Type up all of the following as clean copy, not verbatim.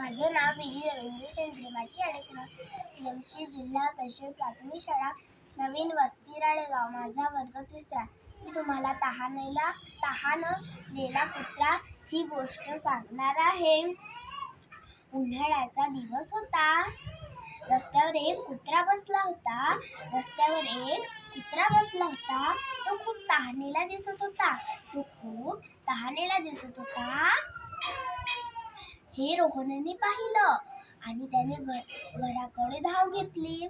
माझं नाव विधी रवींद्र चंद्र, माझी ॲडमिशन एमसी जिल्हा परिषद प्राथमिक शाळा नवीन वस्ती राळेगाव. माझा वर्ग 3. मी तुम्हाला तहानलेला कुत्रा ही गोष्ट सांगणार आहे. उन्हाळ्याचा दिवस होता. रस्त्यावर एक कुत्रा बसला होता. तो खूप तहानलेला दिसत होता. हे रोहनने पाहिलं आणि त्याने घराकडे धाव घेतली.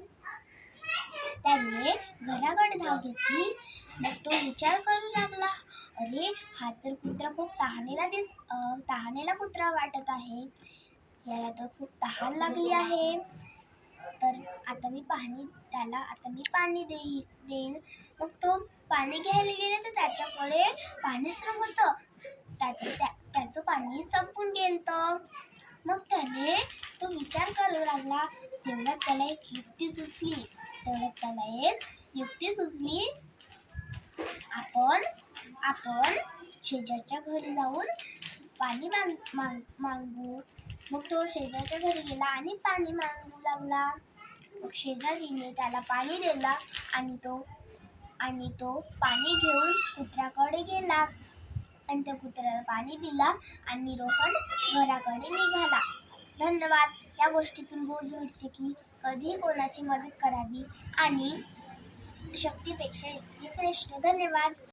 मग तो विचार करू लागला, अरे हा तर कुत्रा खूप तहानेला कुत्रा वाटत आहे. याला तर खूप तहान लागली आहे. तर आता मी पाणी देईन. मग तो पाणी घ्यायला गेला तर त्याच्याकडे पाणीच नव्हतं. त्याचं पाणी संपून गेलं. मग तो विचार करू लागला. तेवढ्यात त्याला एक युक्ती सुचली. आपण शेजारच्या घरी जाऊन पाणी मागू. मग तो शेजारच्या घरी गेला आणि पाणी मागू लागला. मग शेजारीने त्याला पाणी दिला आणि तो पाणी घेऊन कुत्र्याकडे गेला आणि त्या कुत्र्याला पाणी दिला आणि रोहन घराकडे निघाला. धन्यवाद. या गोष्टीतून बोध मिळते की कधीही कोणाची मदत करावी आणि शक्तीपेक्षा युक्ती श्रेष्ठ. धन्यवाद.